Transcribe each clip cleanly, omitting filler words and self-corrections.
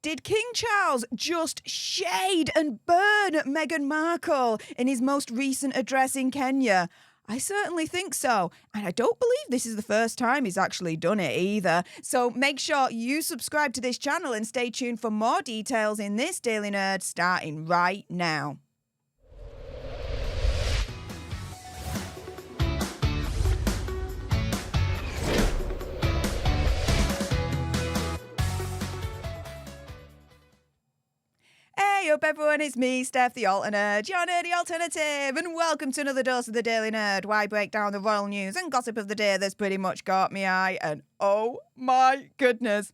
Did King Charles just shade and burn Meghan Markle in his most recent address in Kenya? I certainly think so. And I don't believe this is the first time he's actually done it either. So make sure you subscribe to this channel and stay tuned for more details in this Daily Nerd starting right now. Hey up everyone, it's me, Stef, the Alter Nerd, your nerdy alternative, and welcome to another dose of the Daily Nerd, where I break down the royal news and gossip of the day that's pretty much caught me eye, and oh my goodness.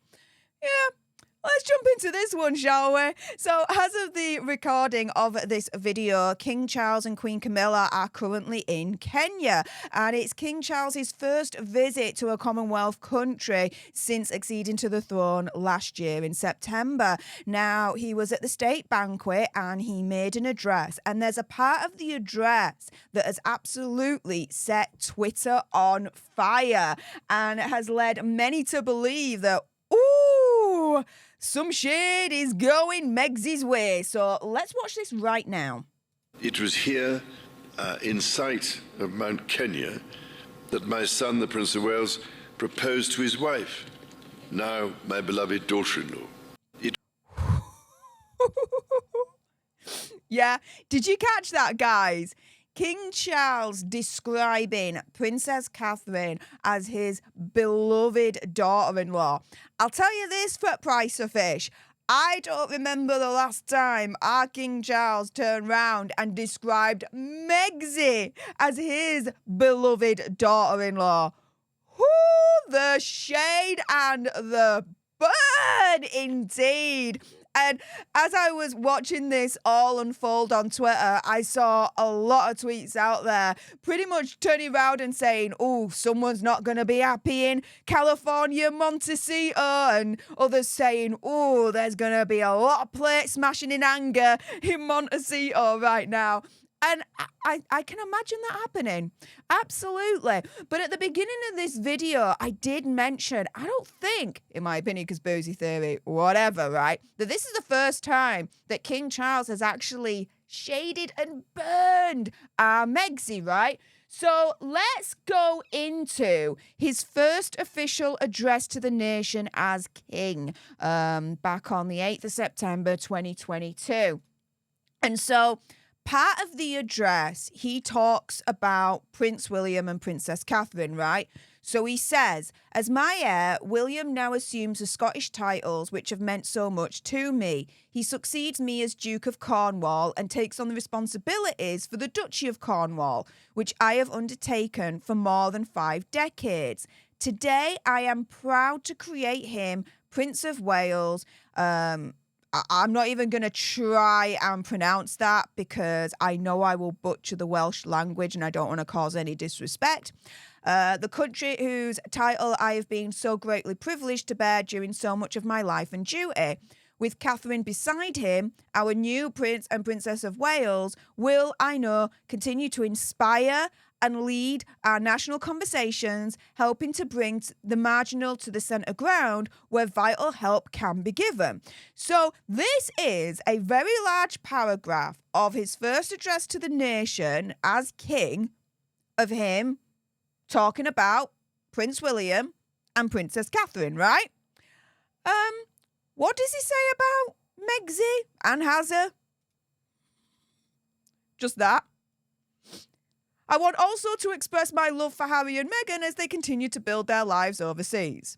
Yeah, let's jump into this one, shall we? So, as of the recording of this video, King Charles and Queen Camilla are currently in Kenya, and it's King Charles's first visit to a Commonwealth country since acceding to the throne last year in September. Now, he was at the state banquet and he made an address, and there's a part of the address that has absolutely set Twitter on fire and has led many to believe that, ooh, some shade is going Megsy's way. So let's watch this right now. It was here, in sight of Mount Kenya, that my son, the Prince of Wales, proposed to his wife, now my beloved daughter-in-law. Yeah, did you catch that, guys? King Charles describing Princess Catherine as his beloved daughter-in-law. I'll tell you this for price of fish. I don't remember the last time our King Charles turned round and described Megsy as his beloved daughter-in-law. Whoo, the shade and the burn indeed. And as I was watching this all unfold on Twitter, I saw a lot of tweets out there pretty much turning around and saying, oh, someone's not going to be happy in California, Montecito, and others saying, oh, there's going to be a lot of plate smashing in anger in Montecito right now. And I can imagine that happening. Absolutely. But at the beginning of this video, I did mention, I don't think, in my opinion, conspiracy theory, whatever, right, that this is the first time that King Charles has actually shaded and burned Megsy, right? So let's go into his first official address to the nation as king back on the 8th of September 2022. And so part of the address, he talks about Prince William and Princess Catherine, right? So he says, as my heir, William now assumes the Scottish titles which have meant so much to me. He succeeds me as Duke of Cornwall and takes on the responsibilities for the Duchy of Cornwall, which I have undertaken for more than 5 decades. Today, I am proud to create him Prince of Wales. I'm not even going to try and pronounce that because I know I will butcher the Welsh language and I don't want to cause any disrespect. The country whose title I have been so greatly privileged to bear during so much of my life and duty. With Catherine beside him, our new Prince and Princess of Wales will, I know, continue to inspire and lead our national conversations, helping to bring the marginal to the centre ground where vital help can be given. So this is a very large paragraph of his first address to the nation as king, of him talking about Prince William and Princess Catherine, right? What does he say about Megsy and Hazza? Just that. I want also to express my love for Harry and Meghan as they continue to build their lives overseas.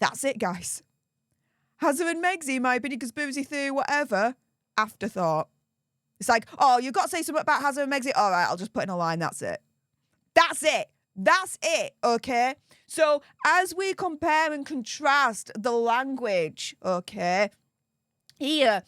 That's it, guys. Hazza and Megsy, my opinion, conspiracy theory, whatever, afterthought. It's like, oh, you've got to say something about Hazza and Megsy? All right, I'll just put in a line, that's it. That's it. That's it, okay? So as we compare and contrast the language, okay, here,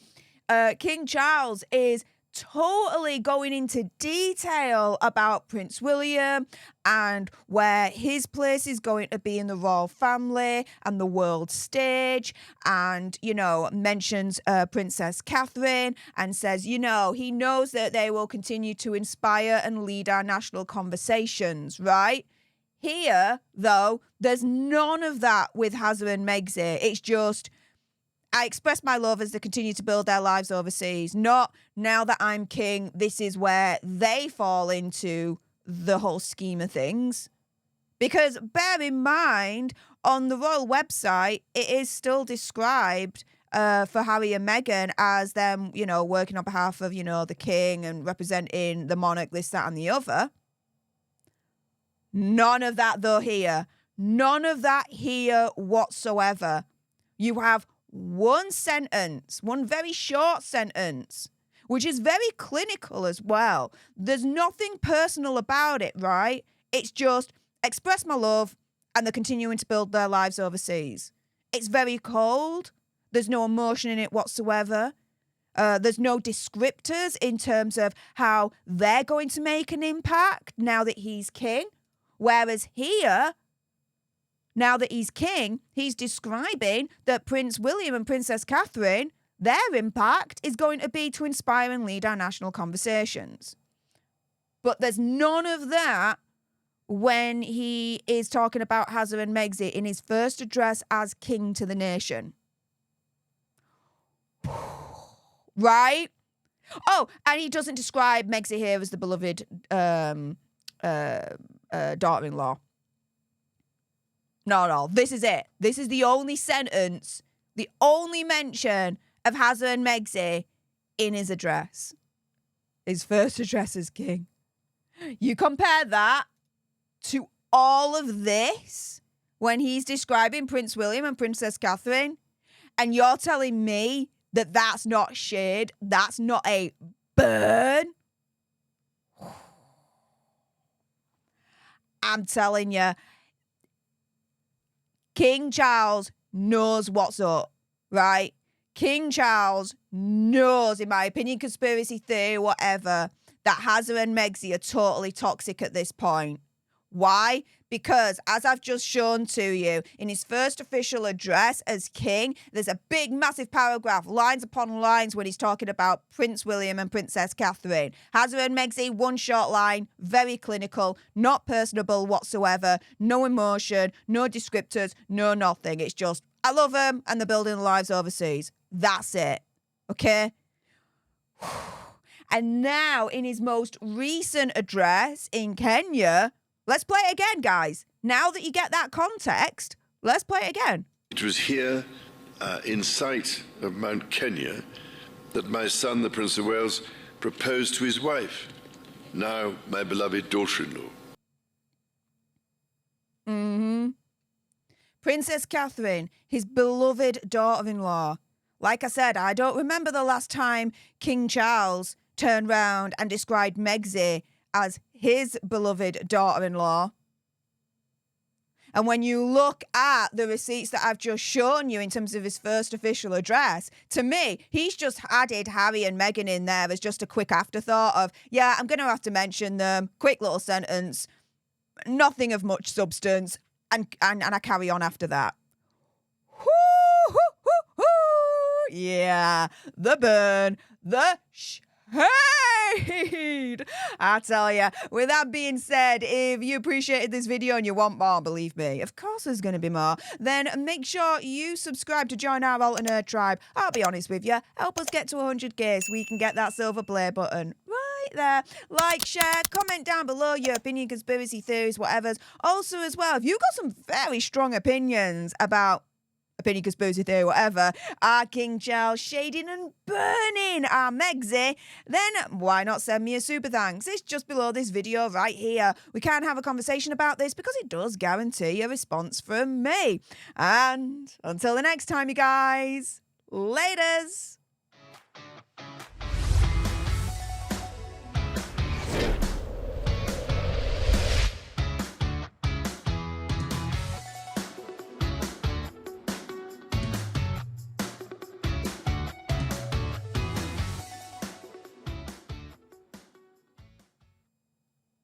King Charles is totally going into detail about Prince William and where his place is going to be in the royal family and the world stage, and, you know, mentions Princess Catherine and says, you know, he knows that they will continue to inspire and lead our national conversations, right? Here, though, there's none of that with Hazza and Megsy. It's just I express my love as they continue to build their lives overseas. Not now that I'm king, this is where they fall into the whole scheme of things. Because bear in mind, on the royal website, it is still described for Harry and Meghan as them, working on behalf of, the king and representing the monarch, this, that, and the other. None of that, though, here. None of that here whatsoever. You have one sentence, one very short sentence, which is very clinical as well. There's nothing personal about it, right? It's just express my love and they're continuing to build their lives overseas. It's very cold. There's no emotion in it whatsoever. There's no descriptors in terms of how they're going to make an impact now that he's king. Whereas here, now that he's king, he's describing that Prince William and Princess Catherine, their impact is going to be to inspire and lead our national conversations. But there's none of that when he is talking about Hazza and Megxi in his first address as king to the nation. Right? Oh, and he doesn't describe Megxi here as the beloved daughter-in-law. Not at all. This is it. This is the only sentence, the only mention of Hazza and Megxi in his address. His first address as king. You compare that to all of this when he's describing Prince William and Princess Catherine, and you're telling me that that's not shade, that's not a burn? I'm telling you, King Charles knows what's up, right? King Charles knows, in my opinion, conspiracy theory, whatever, that Hazza and Megxi are totally toxic at this point. Why? Because, as I've just shown to you, in his first official address as king, there's a big, massive paragraph, lines upon lines, when he's talking about Prince William and Princess Catherine. Hazza and Megxi, one short line, very clinical, not personable whatsoever, no emotion, no descriptors, no nothing. It's just, I love them and they're building their lives overseas. That's it. Okay? And now, in his most recent address in Kenya, let's play it again, guys. Now that you get that context, let's play it again. It was here, in sight of Mount Kenya, that my son, the Prince of Wales, proposed to his wife, now my beloved daughter-in-law. Princess Catherine, his beloved daughter-in-law. Like I said, I don't remember the last time King Charles turned round and described Megxi as his beloved daughter-in-law. And when you look at the receipts that I've just shown you in terms of his first official address, to me, he's just added Harry and Meghan in there as just a quick afterthought of, yeah, I'm going to have to mention them, quick little sentence, nothing of much substance, and I carry on after that. Yeah, the burn, the shade. I tell you, with that being said, if you appreciated this video and you want more, believe me, of course there's going to be more, then make sure you subscribe to join our alternate tribe. I'll be honest with you, help us get to 100k so we can get that silver play button right there. Like, share, comment down below your opinion, conspiracy theories, whatever's. Also as well, if you've got some very strong opinions about opinion, conspiracy theory, whatever, our King Charles shading and burning our Megxi, then why not send me a super thanks? It's just below this video right here. We can have a conversation about this because it does guarantee a response from me. And until the next time, you guys, laters.